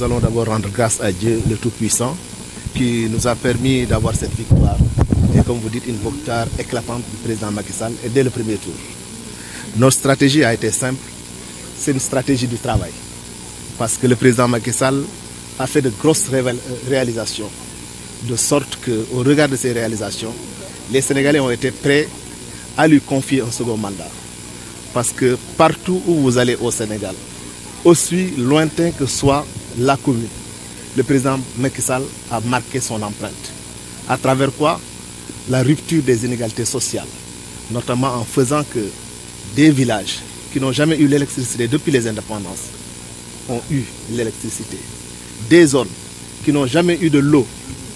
nous allons d'abord rendre grâce à Dieu, le Tout-Puissant, qui nous a permis d'avoir cette victoire. Et comme vous dites, une victoire éclatante du président Macky Sall et dès le premier tour. Notre stratégie a été simple, c'est une stratégie du travail. Parce que le président Macky Sall a fait de grosses réalisations, de sorte qu'au regard de ces réalisations, les Sénégalais ont été prêts à lui confier un second mandat. Parce que partout où vous allez au Sénégal, aussi lointain que soit la commune, le président Macky Sall a marqué son empreinte. À travers quoi? La rupture des inégalités sociales, notamment en faisant que des villages qui n'ont jamais eu l'électricité depuis les indépendances ont eu l'électricité. Des zones qui n'ont jamais eu de l'eau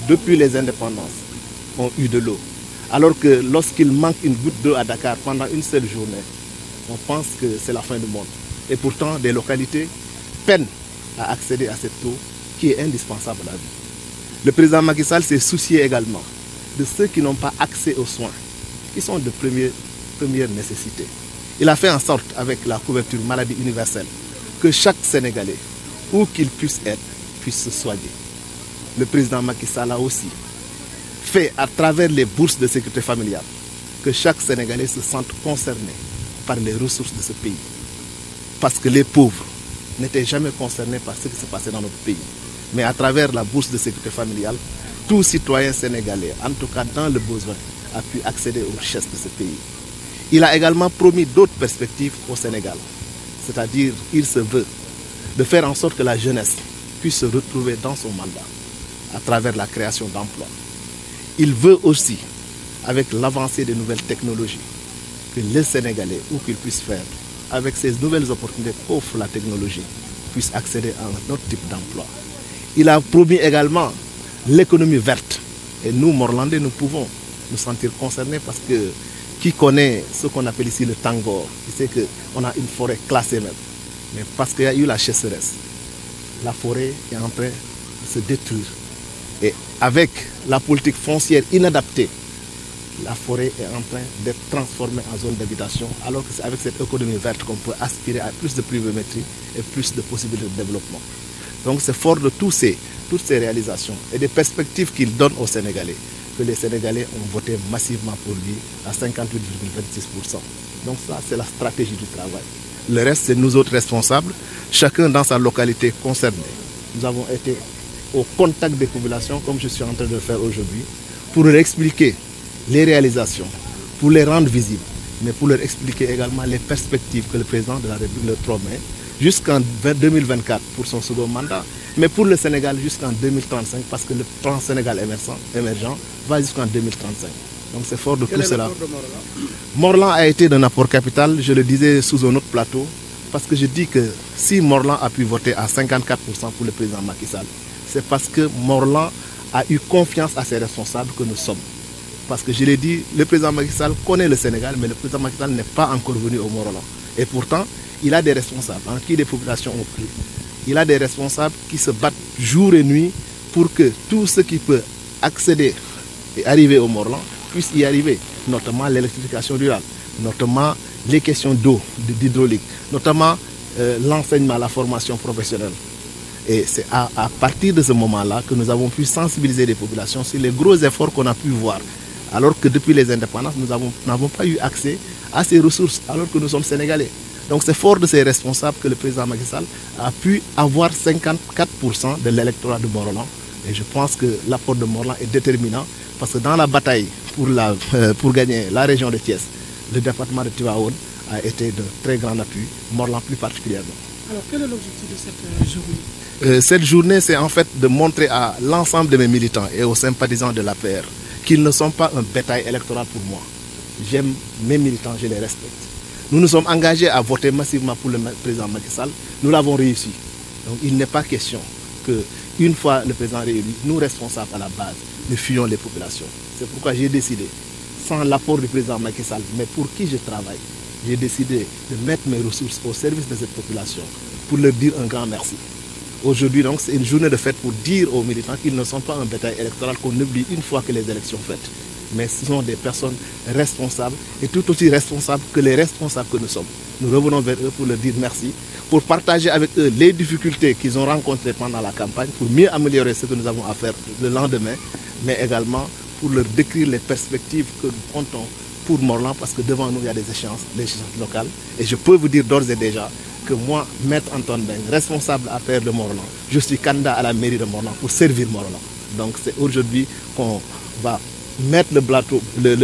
depuis les indépendances ont eu de l'eau. Alors que lorsqu'il manque une goutte d'eau à Dakar pendant une seule journée, on pense que c'est la fin du monde. Et pourtant, des localités peinent à accéder à cette eau qui est indispensable à la vie. Le président Macky Sall s'est soucié également de ceux qui n'ont pas accès aux soins, qui sont de première nécessité. Il a fait en sorte, avec la couverture maladie universelle, que chaque Sénégalais, où qu'il puisse être, puisse se soigner. Le président Macky Sall a aussi fait, à travers les bourses de sécurité familiale, que chaque Sénégalais se sente concerné par les ressources de ce pays. Parce que les pauvres n'étaient jamais concernés par ce qui se passait dans notre pays. Mais à travers la bourse de sécurité familiale, tout citoyen sénégalais, en tout cas dans le besoin, a pu accéder aux richesses de ce pays. Il a également promis d'autres perspectives au Sénégal. C'est-à-dire, il se veut de faire en sorte que la jeunesse puisse se retrouver dans son mandat à travers la création d'emplois. Il veut aussi, avec l'avancée des nouvelles technologies, que les Sénégalais, où qu'ils puissent faire, avec ces nouvelles opportunités qu'offre la technologie, puissent accéder à un autre type d'emploi. Il a promis également l'économie verte. Et nous, Morlandais, nous pouvons nous sentir concernés parce que qui connaît ce qu'on appelle ici le Tangor, il sait qu'on a une forêt classée même. Mais parce qu'il y a eu la sécheresse, la forêt est en train de se détruire. Et avec la politique foncière inadaptée, la forêt est en train d'être transformée en zone d'habitation, alors que c'est avec cette économie verte qu'on peut aspirer à plus de pluviométrie et plus de possibilités de développement. Donc c'est fort de toutes ces réalisations et des perspectives qu'il donne aux Sénégalais que les Sénégalais ont voté massivement pour lui à 58,26%. Donc ça, c'est la stratégie du travail. Le reste, c'est nous autres responsables, chacun dans sa localité concernée. Nous avons été au contact des populations, comme je suis en train de le faire aujourd'hui, pour leur expliquer les réalisations, pour les rendre visibles, mais pour leur expliquer également les perspectives que le président de la République leur promet jusqu'en 2024 pour son second mandat, mais pour le Sénégal jusqu'en 2035 parce que le plan Sénégal émergent va jusqu'en 2035. Donc c'est fort de tout cela. Morlan a été d'un apport capital, je le disais sous un autre plateau, parce que je dis que si Morlan a pu voter à 54% pour le président Macky Sall, c'est parce que Morlan a eu confiance à ses responsables que nous sommes. Parce que je l'ai dit, le président Macky Sall connaît le Sénégal, mais le président Macky Sall n'est pas encore venu au Morlan. Et pourtant, il a des responsables en qui les populations ont cru. Il a des responsables qui se battent jour et nuit pour que tout ce qui peut accéder et arriver au Morlan puisse y arriver, notamment l'électrification rurale, notamment les questions d'eau, d'hydraulique, notamment l'enseignement, la formation professionnelle. Et c'est à partir de ce moment-là que nous avons pu sensibiliser les populations sur les gros efforts qu'on a pu voir. Alors que depuis les indépendances, nous n'avons pas eu accès à ces ressources, alors que nous sommes Sénégalais. Donc c'est fort de ces responsables que le président Macky Sall a pu avoir 54% de l'électorat de Morlan. Et je pense que l'apport de Morlan est déterminant parce que dans la bataille pour gagner la région de Thiès, le département de Tivaouane a été de très grand appui, Morlan plus particulièrement. Alors quel est l'objectif de cette journée? Cette journée, c'est en fait de montrer à l'ensemble de mes militants et aux sympathisants de l'APR qu'ils ne sont pas un bétail électoral pour moi. J'aime mes militants, je les respecte. Nous nous sommes engagés à voter massivement pour le président Macky Sall. Nous l'avons réussi. Donc il n'est pas question qu'une fois le président réélu, nous responsables à la base, nous fuyons les populations. C'est pourquoi j'ai décidé, sans l'apport du président Macky Sall, mais pour qui je travaille, j'ai décidé de mettre mes ressources au service de cette population pour leur dire un grand merci. Aujourd'hui, donc, c'est une journée de fête pour dire aux militants qu'ils ne sont pas un bétail électoral qu'on oublie une fois que les élections faites. mais ce sont des personnes responsables et tout aussi responsables que les responsables que nous sommes. Nous revenons vers eux pour leur dire merci, pour partager avec eux les difficultés qu'ils ont rencontrées pendant la campagne, pour mieux améliorer ce que nous avons à faire le lendemain, mais également pour leur décrire les perspectives que nous comptons pour Morlan, parce que devant nous, il y a des échéances locales. Et je peux vous dire d'ores et déjà que moi, Maître Antoine Beng, responsable affaires de Morlan, je suis candidat à la mairie de Morlan pour servir Morlan. Donc c'est aujourd'hui qu'on va mettre le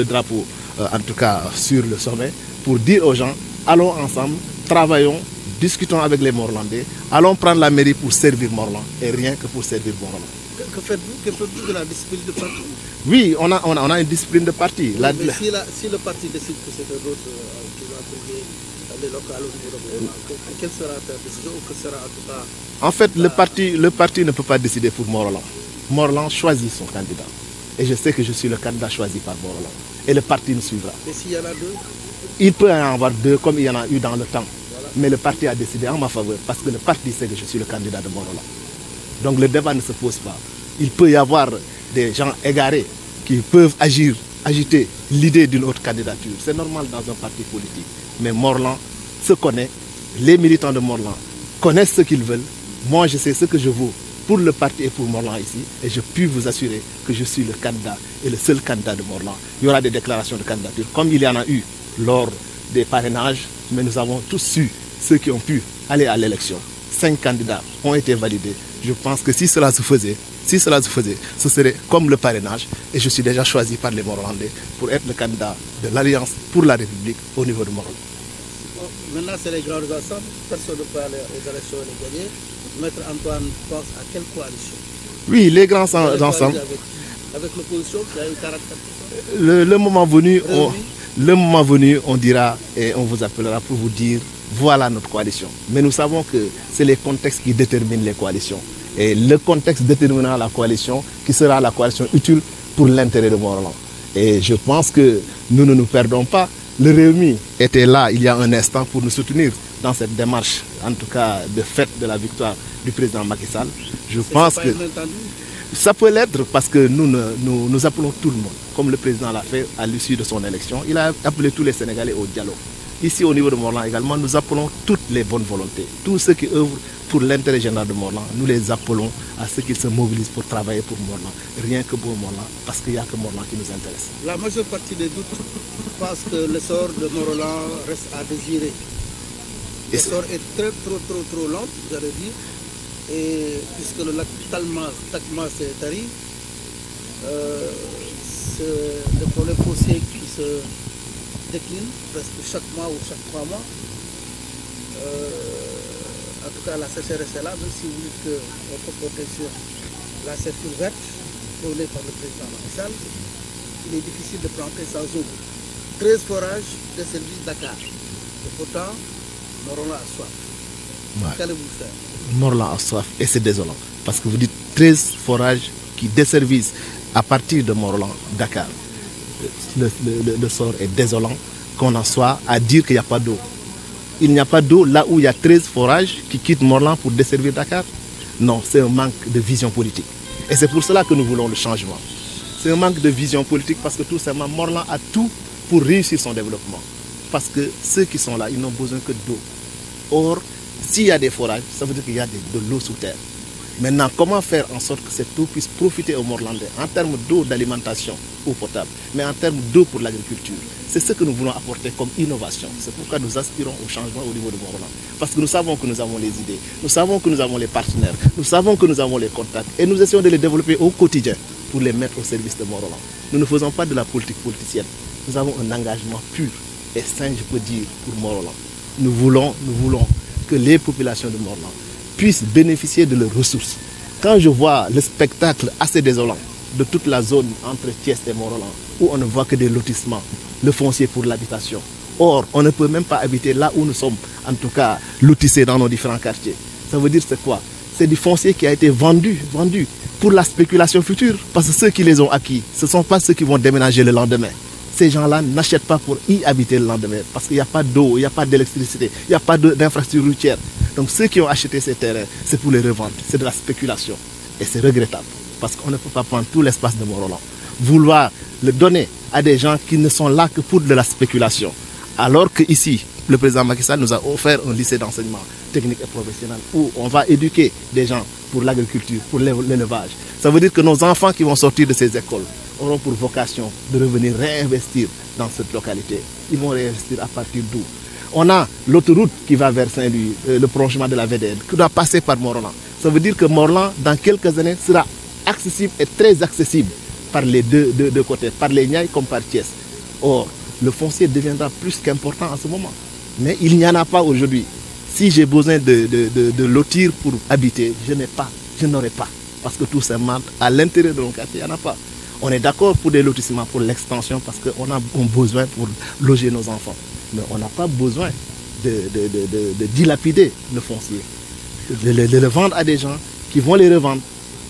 drapeau, en tout cas sur le sommet, pour dire aux gens, allons ensemble, travaillons, discutons avec les Morlandais, allons prendre la mairie pour servir Morlan, et rien que pour servir Morlan. Que faites-vous de la discipline de parti? Oui, on a une discipline de parti. Mais si le parti décide que c'est un autre qui va briguer les locales au niveau de Morlan, quelle sera ta décision ou que sera en tout cas... En fait, le parti ne peut pas décider pour Morlan. Morlan choisit son candidat. Et je sais que je suis le candidat choisi par Morlan. Et le parti nous suivra. Et s'il y en a deux? Il peut y en avoir deux comme il y en a eu dans le temps. Voilà. Mais le parti a décidé en ma faveur parce que le parti sait que je suis le candidat de Morlan. Donc le débat ne se pose pas. Il peut y avoir des gens égarés qui peuvent agiter l'idée d'une autre candidature. C'est normal dans un parti politique. Mais Morlan se connaît, les militants de Morlan connaissent ce qu'ils veulent. Moi, je sais ce que je vaux pour le parti et pour Morlan ici. Et je puis vous assurer que je suis le candidat et le seul candidat de Morlan. Il y aura des déclarations de candidature, comme il y en a eu lors des parrainages. Mais nous avons tous su, ceux qui ont pu aller à l'élection. 5 candidats ont été validés. Je pense que si cela se faisait, ce serait comme le parrainage. Et je suis déjà choisi par les Morlandais pour être le candidat de l'Alliance pour la République au niveau de Morlan. Bon, maintenant, c'est les grands ensembles. Personne ne peut aller aux élections et les gagner. Maître Antoine pense à quelle coalition? Oui, les grands ensembles. Avec l'opposition qui a eu 44%. Le moment venu, on dira et on vous appellera pour vous dire voilà notre coalition. Mais nous savons que c'est les contextes qui déterminent les coalitions. Et le contexte déterminera la coalition qui sera la coalition utile pour l'intérêt de Morlan. Et je pense que nous ne nous perdons pas. Le Rewmi était là il y a un instant pour nous soutenir dans cette démarche, en tout cas de fête de la victoire du président Macky Sall. Je pense que ça peut l'être parce que nous appelons tout le monde, comme le président l'a fait à l'issue de son élection. Il a appelé tous les Sénégalais au dialogue. Ici au niveau de Morlan également, nous appelons toutes les bonnes volontés. Tous ceux qui œuvrent pour l'intérêt général de Morlan, nous les appelons à ceux qui se mobilisent pour travailler pour Morlan. Rien que pour Morlan, parce qu'il n'y a que Morlan qui nous intéresse. La majeure partie des doutes pense que le sort de Morlan reste à désirer. Le sort est trop lent, j'allais dire. Et puisque le lac Takma s'est tari, le problème foncier qui se décline presque chaque mois ou chaque 3 mois. En tout cas, la sécheresse est là, même si vous dites qu'on peut compter sur la ceinture verte prônée par le président Macky Sall, il est difficile de planter sans eau. 13 forages de service Dakar. Et pourtant, Morlan a soif. Ouais. Qu'allez-vous faire? Morlan a soif et c'est désolant. Parce que vous dites 13 forages qui desservissent à partir de Morlan, Dakar. Le sort est désolant qu'on en soit à dire qu'il n'y a pas d'eau. Il n'y a pas d'eau là où il y a 13 forages qui quittent Morlan pour desservir Dakar. Non, c'est un manque de vision politique. Et c'est pour cela que nous voulons le changement. C'est un manque de vision politique parce que tout simplement Morlan a tout pour réussir son développement. Parce que ceux qui sont là, ils n'ont besoin que d'eau. Or, s'il y a des forages, ça veut dire qu'il y a de l'eau sous terre. Maintenant, comment faire en sorte que cette eau puisse profiter aux Morlandais en termes d'eau d'alimentation, eau potable, mais en termes d'eau pour l'agriculture? C'est ce que nous voulons apporter comme innovation. C'est pourquoi nous aspirons au changement au niveau de Morlan. Parce que nous savons que nous avons les idées, nous savons que nous avons les partenaires, nous savons que nous avons les contacts et nous essayons de les développer au quotidien pour les mettre au service de Morlan. Nous ne faisons pas de la politique politicienne. Nous avons un engagement pur et sain, je peux dire, pour Morlan. Nous voulons que les populations de Morlan puissent bénéficier de leurs ressources. Quand je vois le spectacle assez désolant de toute la zone entre Thiès et Morlan, où on ne voit que des lotissements, le foncier pour l'habitation. Or, on ne peut même pas habiter là où nous sommes, en tout cas lotissés dans nos différents quartiers. Ça veut dire c'est quoi? C'est du foncier qui a été vendu pour la spéculation future. Parce que ceux qui les ont acquis, ce ne sont pas ceux qui vont déménager le lendemain. Ces gens-là n'achètent pas pour y habiter le lendemain. Parce qu'il n'y a pas d'eau, il n'y a pas d'électricité, il n'y a pas d'infrastructure routière. Donc ceux qui ont acheté ces terrains, c'est pour les revendre. C'est de la spéculation. Et c'est regrettable. Parce qu'on ne peut pas prendre tout l'espace de Morlan. vouloir le donner à des gens qui ne sont là que pour de la spéculation. Alors qu'ici, le président Macky Sall nous a offert un lycée d'enseignement technique et professionnel où on va éduquer des gens pour l'agriculture, pour l'élevage. Ça veut dire que nos enfants qui vont sortir de ces écoles auront pour vocation de revenir réinvestir dans cette localité. Ils vont réinvestir à partir d'où? On a l'autoroute qui va vers Saint-Louis, le prolongement de la VDN, qui doit passer par Morlan. Ça veut dire que Morlan, dans quelques années, sera accessible et très accessible par les deux côtés, par les Niayes comme par Thiès. Or, le foncier deviendra plus qu'important en ce moment. Mais il n'y en a pas aujourd'hui. Si j'ai besoin de lotir pour habiter, je n'aurai pas. Parce que tout simplement, à l'intérieur de mon quartier, il n'y en a pas. On est d'accord pour des lotissements, pour l'extension, parce qu'on a besoin pour loger nos enfants. Mais on n'a pas besoin de dilapider le foncier, de le vendre à des gens qui vont les revendre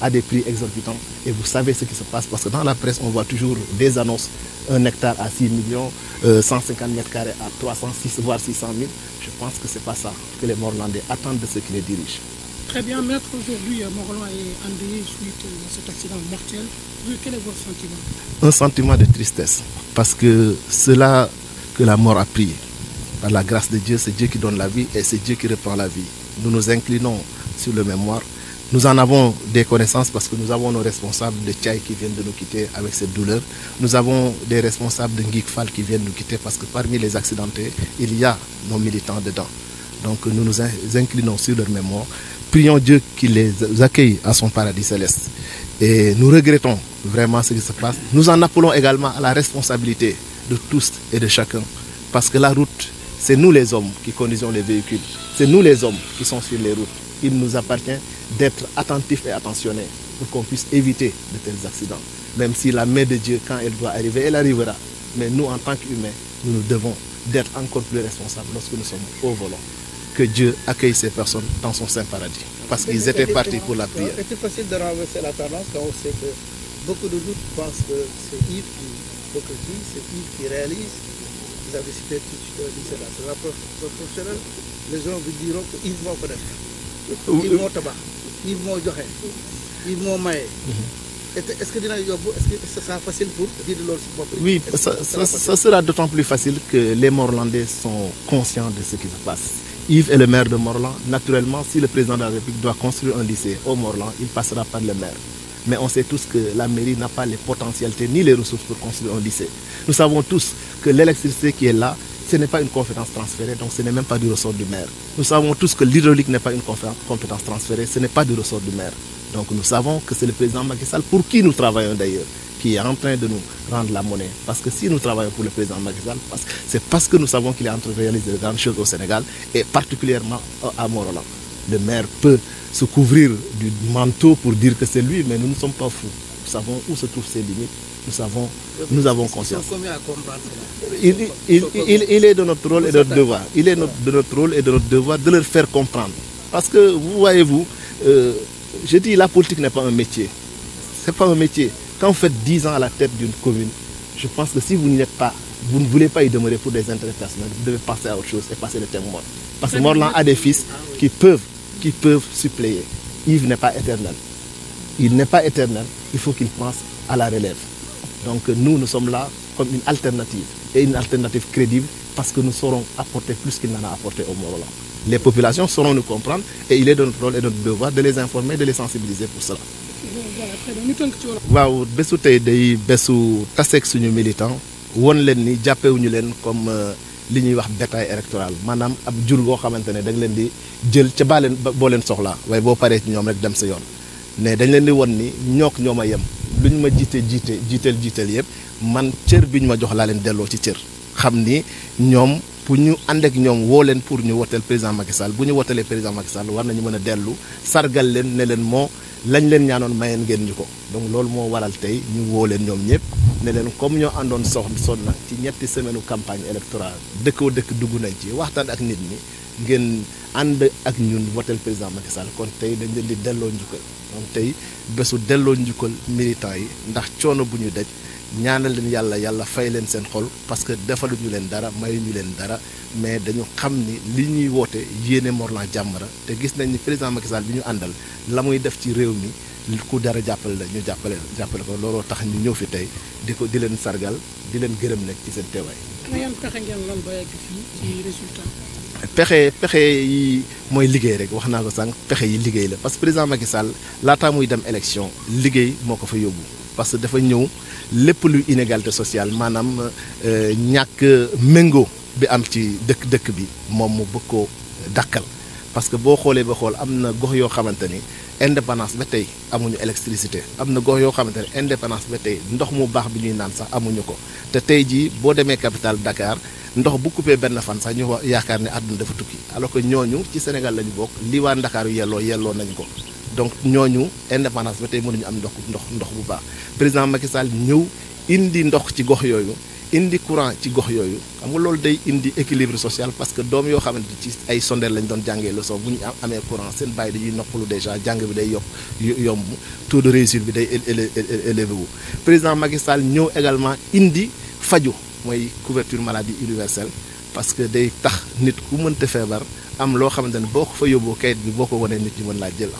à des prix exorbitants. Et vous savez ce qui se passe, parce que dans la presse, on voit toujours des annonces, 1 hectare à 6 millions, 150 mètres carrés à 306, voire 600 000. Je pense que ce n'est pas ça que les Morlandais attendent de ceux qui les dirigent. Très bien, maître, aujourd'hui, Morlan est endeuillé suite à cet accident mortel. Quel est votre sentiment? Un sentiment de tristesse, parce que cela que la mort a pris, par la grâce de Dieu, c'est Dieu qui donne la vie et c'est Dieu qui reprend la vie. Nous nous inclinons sur le mémoire. Nous en avons des connaissances parce que nous avons nos responsables de Tchaï qui viennent de nous quitter avec cette douleur. Nous avons des responsables de Ngikfal qui viennent nous quitter parce que parmi les accidentés, il y a nos militants dedans. Donc nous nous inclinons sur leur mémoire. Prions Dieu qu'il les accueille à son paradis céleste. Et nous regrettons vraiment ce qui se passe. Nous en appelons également à la responsabilité de tous et de chacun. Parce que la route, c'est nous les hommes qui conduisons les véhicules. C'est nous les hommes qui sont sur les routes. Il nous appartient d'être attentifs et attentionnés pour qu'on puisse éviter de tels accidents. Même si la main de Dieu, quand elle doit arriver, elle arrivera. Mais nous, en tant qu'humains, nous devons d'être encore plus responsables lorsque nous sommes au volant. Que Dieu accueille ces personnes dans son saint paradis. Parce qu'ils étaient partis pour la prière. C'est facile de renverser la tendance quand on sait que beaucoup de nous pensent que c'est Yves qui c'est Yves qui réalise. Vous avez cité tout lycée d'enseignement professionnel. Les gens vous diront que Yves moo ko def. Yves moo tabax, Yves moo joxe, Yves moo maye. Est-ce que ce sera facile pour dire de l'autre? Oui, ça sera d'autant plus facile que les Morlandais sont conscients de ce qui se passe. Yves est le maire de Morlan. Naturellement, si le président de la République doit construire un lycée au Morlan, il passera par le maire. Mais on sait tous que la mairie n'a pas les potentialités ni les ressources pour construire un lycée. Nous savons tous que l'électricité qui est là, ce n'est pas une compétence transférée, donc ce n'est même pas du ressort du maire. Nous savons tous que l'hydraulique n'est pas une compétence transférée, ce n'est pas du ressort du maire. Donc nous savons que c'est le président Macky Sall, pour qui nous travaillons d'ailleurs, qui est en train de nous rendre la monnaie. Parce que si nous travaillons pour le président Macky Sall, c'est parce que nous savons qu'il est en train de réaliser de grandes choses au Sénégal, et particulièrement à Morolan. Le maire peut se couvrir du manteau pour dire que c'est lui, mais nous ne sommes pas fous. Nous savons où se trouvent ses limites, nous avons conscience. Il est de notre rôle et de notre devoir. Il est de notre rôle et de notre devoir de leur faire comprendre. Parce que, vous voyez-vous, je dis la politique n'est pas un métier. Ce n'est pas un métier. Quand vous faites 10 ans à la tête d'une commune, je pense que si vous n'y êtes pas, vous ne voulez pas y demeurer pour des intérêts personnels, vous devez passer à autre chose et passer le témoin. Parce que Morlan a des fils qui peuvent suppléer. Yves n'est pas éternel. Il n'est pas éternel, il faut qu'il pense à la relève. Donc nous sommes là comme une alternative, et une alternative crédible, parce que nous saurons apporter plus qu'il n'en a apporté au Morolan. Les populations sauront nous comprendre, et il est de notre rôle et de notre devoir de les informer, de les sensibiliser pour cela. waaw bésu tey day bésu taseeg suñu militant won leen ni jàppewuñu leen comme li ñuy wax bétail électoral maanaam ab jur goo xamante ne da nga leen di jël ca boo leen soxlaa waaye boo paree ci ñoom rek dem sa yoon mais dañ leen di won ni ñook ñoom a yem lu ñu ma jiiteel yëpp man cër bi ñu ma jox laa leen delloo ci cër xam ni ñoom pour ñu ànd ak ñoom woo leen pour ñu woteel président Macky Sall bu ñu wotelee président Macky Sall war nañu mën a dellu sargal leen ne leen moo lañ leen ñaanoon mayeen ngeen ñu ko donc loolu moo waral tey ñu woo leen ñoom ñëpp ne leen comme ñoo àndoon sonn na ci ñetti semaine campagne électorale dëkkoo dëkk dugg nañ ci waxtaan ak nit ñi ngeen ànd ak ñun woteel président Macky Sall kon tey dañ leen di delloo njukkal donc tey bésu delloo njukkal militants yi ndax coono bu ñu daj ñaanal leen yàlla fay leen seen xol parce que defaluñu leen dara mayuñu leen dara mais dañu xam ni li ñuy woote yéene Morlan Jàmmara te gis nañ ni président Macky Sall bi ñu àndal la muy def ci réew mi ku dara jàppale la ñu jàppale ko looloo tax ñu ñëw fi tey di leen sargal di leen gërëm nekk ci seen teewaay. yan pexe ngeen lan ba yegg fii ci résultat. pexe yi mooy liggéey rek wax naa ko sànq pexe yi liggéey la parce que président Macky Sall laataa muy dem élection liggéey moo ko fa yóbbu parce que dafa ñëw lépp luy inégalité sociale maanaam ñàkk méngoo bi am ci dëkk bi moom mu bëgg koo dakkal parce que boo xoolee ba xool am na gox yoo xamante ni indépendance ba tey amuñu électricité am na gox yoo xamante ne indépendance ba tey ndox mu baax bi ñuy naan sax amuñu ko te tey jii boo demee capitale Dakar ndox bu coupé benn fan sax ñu yaakaar ne àdduna dafa tukki alors que ñooñu ci Sénégal lañu bokk li waa Ndakaaru yelloo nañ ko donc ñooñu indépendance ba tey mënuñu am ndox bu baax président Macky Sall ñëw indi ndox ci gox yooyu indi courant ci gox yooyu xam nga loolu day indi équilibre social parce que doom yoo xamante ci ay sondeel lañ doon jàngee leçon bu ñu amee courant seen bàyyi dañuy noppalu déjà jàng bi day yomb taux de réussite bi day élevé wu président Macky Sall ñëw également indi faju mooy couverture maladie universelle parce que day tax nit ku mënta feebar am loo xamante ne boo ko fa yóbboo kayit bi boo ko wanee nit ñi mën laa jël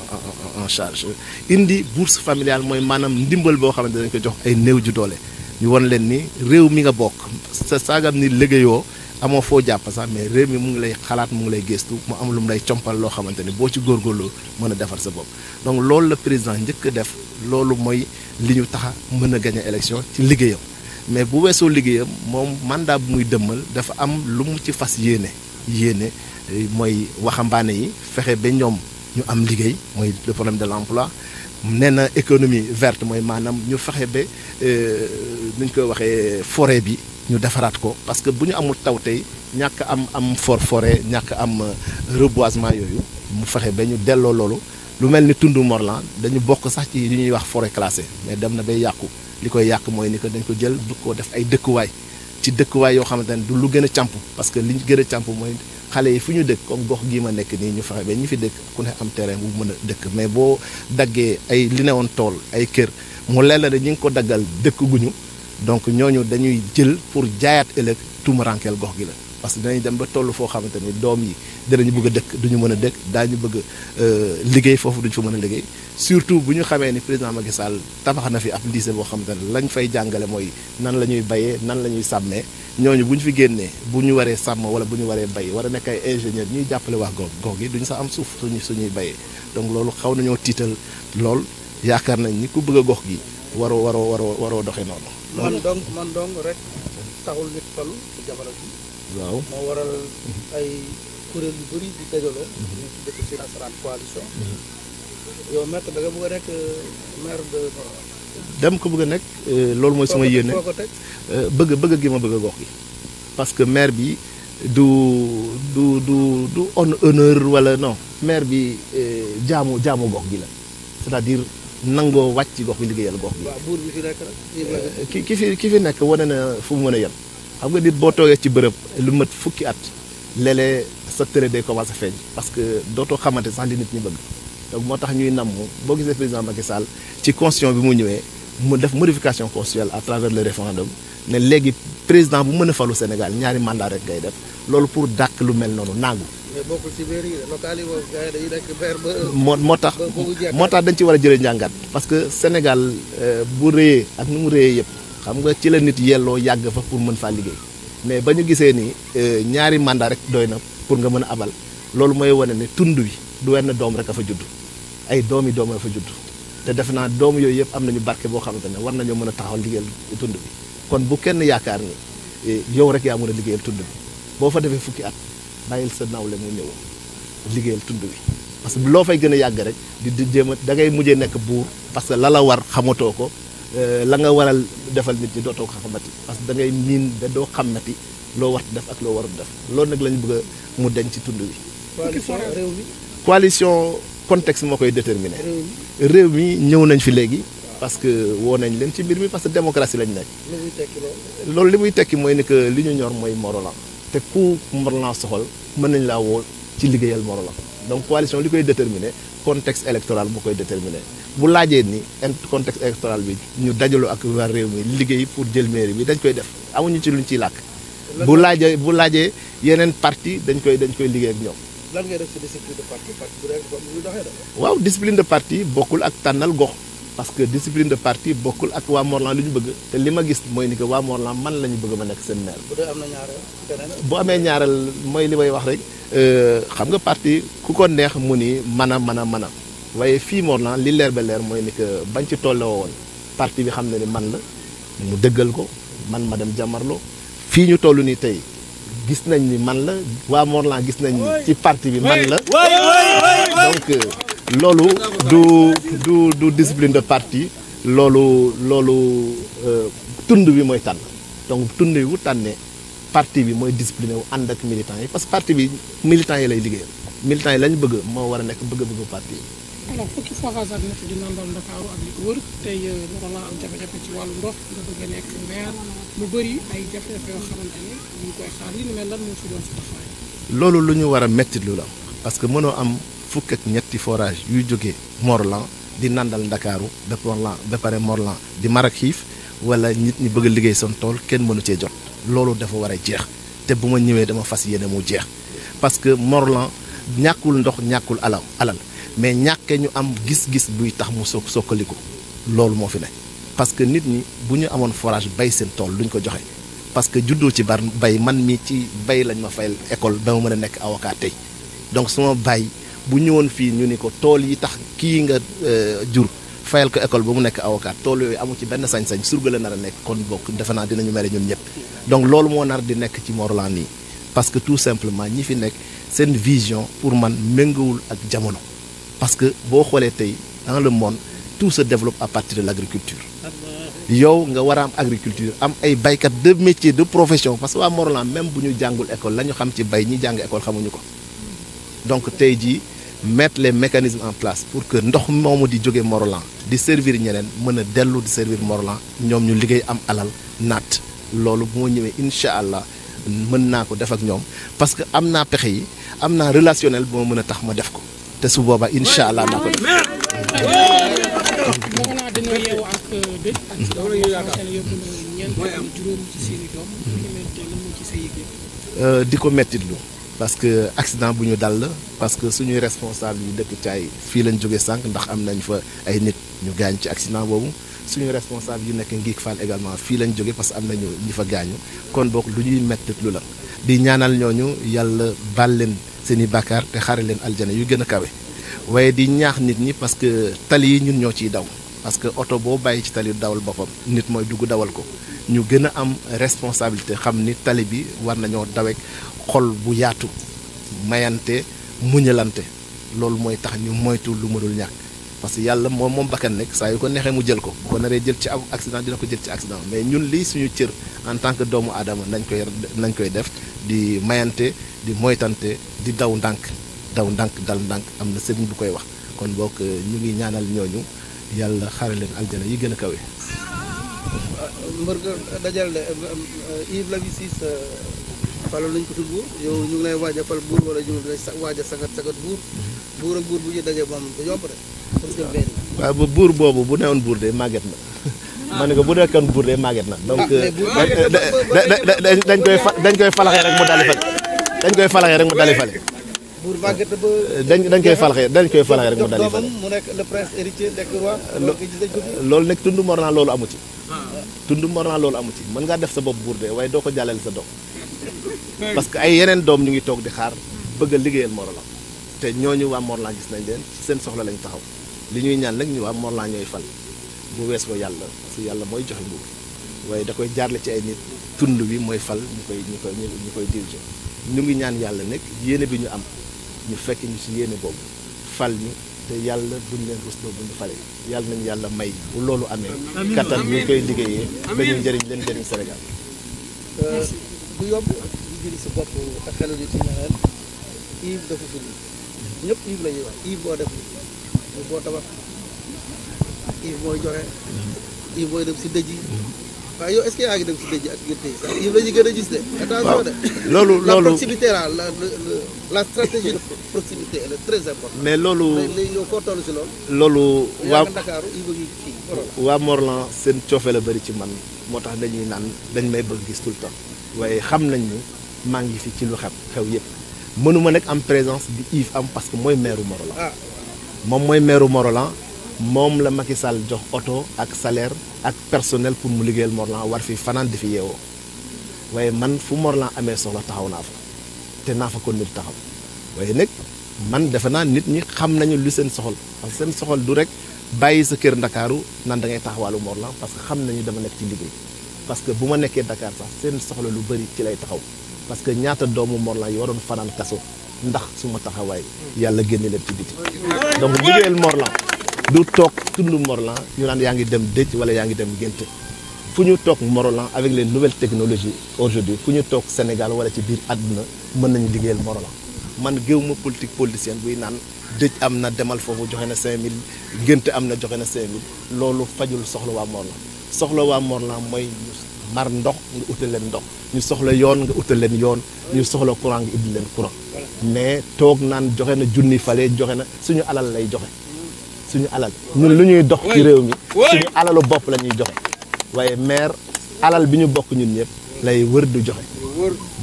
en charge indi bourse familiale mooy maanaam ndimbal boo xamante dañ ko jox ay néew ju doole ñu won leen ni réew mi nga bokk sa saagam ni liggéeyoo amoo foo jàpp sax mais réew mi mu ngi lay xalaat mu ngi lay gëstu mu am lu mu lay compal loo xamante ni boo ci góorgóorlu mën a defar sa bopp donc loolu la président njëkk a def loolu mooy li ñu tax a mën a gagner élection ci liggéeyam mais bu weesoo liggéeyam moom mandat bu muy dëmmal dafa am lu mu ci fas yéene mooy waxambaane yi fexe ba ñoom ñu am liggéey mooy le problème de l'emploi nee na économie verte mooy maanaam ñu fexe ba nuñ koy waxee forêt bi ñu defaraat ko parce que bu ñu amul taw tey ñàkk am forêt ñàkk am reboisement yooyu mu fexe ba ñu delloo loolu lu mel ni tundu Morlan dañu bokk sax ci li ñuy wax forêt classée mais dem na bay yàqu li koy yàq mooy ni que dañ ko jël bu ko def ay dëkkuwaay ci dëkkuwaay yoo xamante ne du lu gën a càmp parce que li ñu gën a càmp mooy xale yi fu ñu dëkk comme gox gii ma nekk nii ñu fexe ba ñi fi dëkk ku ne am terrain bu mën a dëkk mais boo daggee ay li newoon tool ay kër mu leer la ne ñi ngi ko daggal dëkk guñu donc ñooñu dañuy jël pour jaayaat ëllëg tuumarankeel gox gi la parce que dinañ dem ba toll foo xamante ni doom yi dinañu bëgg a dëkk duñu mën a dëkk daañu bëgg liggéey foofu duñu fa mën a liggéey surtout bu ñu xamee ni président Macky Sall tabax na fi ab lycée boo xamante ne lañ fay jàngale mooy nan la ñuy bayee nan la ñuy sàmmee ñooñu bu ñu fi génnee bu ñu waree sàmm wala bu ñu waree bay war a nekk ay ingénieur ñuy jàppale wax gox gi duñu sax am suuf suñuy bayee donc loolu xaw nañoo tiital lool yaakaar nañ ni ku bëgg a gox gi waroo doxee noonu. man dong rek taxul nit falu ci jamono ji. waaw moo waral ay kuréel yu bëri di dajaloo. ñu ci dëkk ci nasaraan coalition. yow maître da nga bëgg a nekk maire de Morlan. dem ko bëgg a nekk loolu mooy sama yéene bëgg gi ma bëgg a gox gi parce que maire bi du honneur wala non maire bi jaamu gox gi la c'est-à-dire nangoo wàcc ci gox bi liggéeyal gox bi. waaw buur bi fi nekk rek. ki fi nekk wane na fu mu mën a yem xam nga nit boo toogee ci bërëb lu mat fukki at léeg-léeg sa tërë day commencé feeñ parce que dootoo xamante sax li nit ñi bëgg donc moo tax ñuy namm boo gisee président Macky Sall ci constitution bi mu ñëwee mu def modification constitutionnelle à travers le référendum ne léegi président bu mën a falu Sénégal ñaari mandat rek ngay def loolu pour dàkk lu mel noonu naagu. mais bokkul ci biir yi local yi moom gars yi dañuy nekk maire ba. moo tax dañ ci war a jëlee njàngat parce que Sénégal bu rëyee ak ni mu rëyee yëpp xam nga ci la nit yelloo yàgg fa pour mën faa liggéey mais ba ñu gisee ni ñaari mandat rek doy na pour nga mën a abal loolu mooy wane ne tund wi du wenn doom rek a fa judd ay doomi a fa judd te def naa doom yooyu yëpp am nañu barke boo xamante ne war nañoo mën a taxawal liggéeyal tund bi kon bu kenn yaakaar ni yow rek yaa mën a liggéeyal tund bi boo fa defee fukki at bàyyil sa nawle mu ñëw liggéeyal tund bi parce que loo fay gën a yàgg rek di jéem a da ngay mujjee nekk buur parce que la war xamatoo ko la nga waral defal nit ñi dootoo ko xamati parce que da ngay miin ba doo xamati loo war def ak loo warul def loolu nag lañu bëgg a mu denc ci tund bi. coalition contexte moo koy déterminer. réew mi ñëw nañ fi léegi. parce que woo nañ leen ci mbir mi parce que démocratie lañ nekk. loolu li muy tekki mooy ni que li ñu ñor mooy Morlan te ku Morlan soxal mën nañ laa woo ci liggéeyal Morlan donc coalition li koy déterminer contexte électoral moo koy déterminer bu laajee ni contexte électoral bi ñu dajaloo ak waa réew mi liggéey pour jël mairie bi dañ koy def amuñu ci luñ ciy làkk. bu laajee yeneen parti dañ koy liggéey ak ñoom. lan ngay def ci discipline de parti bu dee bu doxee dafa. waaw discipline de parti bokkul ak tànnal gox parce que discipline de parti bokkul ak waa Morlan lu ñu bëgg te li ma gis mooy ni que waa Morlan man la ñu bëgg ma nekk seen maire. bu dee am na ñaareel keneen. bu amee ñaareel mooy li may wax rek xam nga parti ku ko neex mu ni mën a waaye fii Morlan li leer ba leer mooy ni que bañ ci tolloo woon parti bi xam ne ni man la mu dëggal ko man ma dem jàmmarloo fii ñu toll nii tey gis nañ ni man la waa Morlan gis nañ ni ci parti bi man la donc loolu du discipline de parti loolu tund bi mooy tànn donc tund bi bu tànnee parti bi mooy discipliné wu ànd ak militants yi parce que parti bi militants yi lay liggéeyal militants yi lañ bëgg moo war a nekk bëgg-bëggu parti yi. alors fukki forage ak ñett di nandal Ndakaaru ak li ko wër tey Morlan am jafe-jafe ci wàllu ndox nga bëgg a nekk maire mu bëri ay jafe-jafe yoo xamante ne ñu ngi koy xaar li ni mel lan moo fi doon si taxawaay. loolu lu ñu war a métti lu la parce que mënoo am fukk ak ñetti forage yuy jógee Morlan di nandal Ndakaaru ba Morlan ba pare Morlan di mar ak xiif wala nit ñi bëgg a liggéey seen tool kenn mënu cee jot loolu dafa war a jeex te bu ma ñëwee dama fas yéene mu jeex parce que Morlan ñàkkul ndox ñàkkul alal mais ñàkkee ñu am gis-gis buy tax mu sokkaliku loolu moo fi ne parce que nit ñi bu ñu amoon forage bay seen tool duñ ko joxe parce que juddoo ci bay man mii ci bay lañ ma fayal école ba ma mën a nekk avocat tey donc suma bay bu ñëwoon fii ñu ni ko tool yi tax kii nga jur fayal ko école ba mu nekk avocat tool yooyu amu ci benn sañ-sañ surga la nar a nekk kon bokk defe naa dinañu mere ñun ñëpp donc loolu moo nar di nekk ci Morlan nii parce que tout simplement ñi fi nekk seen vision pour man méngawul ak jamono parce que boo xoolee tey dans le monde tout se développe à partir de l'agriculture yow nga war a am agriculture am ay baykat de métier de profession parce que waa Morlan même bu ñu jàngul école la ñu xam ci bay ñi jàng école xamuñu ko donc tey jii mettre les mécanismes en place pour que ndox moomu di jóge Morlan di servir ñeneen mën a dellu di servir Morlan ñoom ñu liggéey am alal naat loolu bu ma ñëwee incha allah mën naa ko def ak ñoom parce que am naa pexe yi am naa relationnel bu ma mën a tax ma def ko te su boobaa incha allah naa ko def. dina yeewu ak dëj ak yóbbu na ñeent juróom ci seeni doom ci sa yëg di ko mettitlu parce que accident bu ñu dal la parce que suñuy responsable yi dëkk Thiaye fii lañ jóge sànq ndax am nañ fa ay nit ñu gaañ ci accident boobu suñuy responsable yu nekk Ngik Fall également fii lañ jóge parce que am nañu ñi fa gaañu kon boog lu ñuy mettitlu la di ñaanal ñooñu yàlla baal leen seeni bàkkaar te xare leen aljana yu gën a kawe waaye di ñaax nit ñi parce que tali yi ñun ñoo ciy daw parce que oto boo bàyyi ci tali dawal boppam nit mooy dugg dawal ko ñu gën a am responsabilité xam ni tali bi war nañoo daweek xol bu yaatu mayante muñalante loolu mooy tax ñu moytu lu mënul ñàkk parce que yàlla moom bakkan nekk saa yu ko neexee mu jël ko bu ko naree jël ci accident dina ko jël ci accident mais ñun lii suñu cër en tant que doomu aadama nañ koy def di mayante di moytante di daw ndànk dal ndànk am na sëriñ bu koy wax kon bokk ñu ngi ñaanal ñooñu yàlla xare leen aljana yi gën a kawe. mbër nga dajal Yves Laye Ciss faloon nañ ko fi buur yow ñu ngi lay waaj a fal buur wala ñu ngi lay waaj a sagat buur ak buur bu ñu daje moom du yomb de parce que benn. waaw ba buur boobu bu newoon buur de màgget na ma ne ko bu nekkoon buur de màgget na donc dañ koy falaxee rek mu dali fale dañ koy falaxee rek mu dali fale buur màgget ba dañ koy falaxee rek mu dali fale mu nekk le prince héritier nekk roi loolu nekk tund Morlan loolu amu ci tund Morlan loolu amu ci mën ngaa def sa bopp buur de waaye doo ko jàllale sa doom parce que ay yeneen doom ñu ngi toog di xaar bëgg a liggéeyal Morlan te ñooñu waa Morlan gis nañ leen ci seen soxla lañ taxaw li ñuy ñaan nag ñu waa Morlan ñooy fal bu wees ko yàlla parce que yàlla mooy joxe nguur waaye da koy jaarle ci ay nit tund bi mooy fal ñu koy dirige ñu ngi ñaan yàlla nag yéene bi ñu am ñu fekk ñu ci yéene boobu fal ñu te yàlla buñ leen rusloo bu ñu fale yàlla nañu yàlla may bu loolu amee kattan ñu koy liggéeyee ba ñu njëriñ leen njëriñ Sénégal bu yomb ñu jëli sa bopp ak xelal yu ci ñeneen Yves dafa fi ñëpp Yves la ñuy wax Yves boo def Yves boo tabax Yves mooy joxe Yves mooy dem si dëj yi waaw yow est-ce que yaa ngi dem ci dëj ak gerte yi sax yow la ñu gën a gis de. attention de. la proximité là la stratégie de proximité elle est très importante. mais loolu léegi yow foo toll si loolu. loolu waa Ndakaaru il bëgg kii waa Morlan seen coofe la bëri ci man moo tax dañuy naan dañ may bëgg gis tout le temps waaye xam nañ ni maa ngi fi ci lu xew yëpp mënuma nag am présence bi Yves am parce que mooy maire Morolan. moom mooy maire Morolan moom la Macky Sall jox oto ak salaire ak personnel pour mu liggéeyal Morlan war fi fanaan di fi yeewoo waaye man fu Morlan amee soxla taxaw naa fa te naa fa ko nit taxaw waaye nag man defe naa nit ñi xam nañu lu seen soxal parce que seen soxal du rek bàyyi sa kër Ndakaaru nan da ngay taxawaalu Morlan parce que xam nañu dama nekk ci liggéey parce que bu ma nekkee Dakar sax seen soxla lu bëri ci lay taxaw parce que ñaata doomu Morlan yi waroon fanaan kaso ndax su ma taxawaay yàlla génne leen ci biti donc liggéeyal Morlan du toog tund Morlan ñu naan yaa ngi dem dëj wala yaa ngi dem ngénte fu ñu toog Morlan avec les nouvelles technologies aujourd'hui fu ñu toog Sénégal wala ci biir àdduna mën nañu liggéeyal Morlan man géew ma politique politicienne buy naan dëj am na demal foofu joxe na 5000 ngénte am na joxe na 5000 loolu fajul soxla waa Morlan soxla waa Morlan mooy mar ndox nga utal leen ndox ñu soxla yoon nga utal leen yoon ñu soxla courant nga indi leen courant mais toog naan joxe na junni fale joxe na suñu alal lay joxe suñu alal ñun lu ñuy dox ci réew mi suñu alalu bopp la ñuy joxe waaye maire alal bi ñu bokk ñun ñëpp lay wër du joxe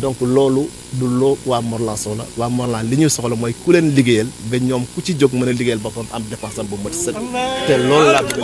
donc loolu du loo waa Morlan soxla waa Morlan li ñuy soxla mooy ku leen liggéeyal ba ñoom ku ci jóg mën a liggéeyal boppam am dépense bu mat sëkk te loolu laa bëgg.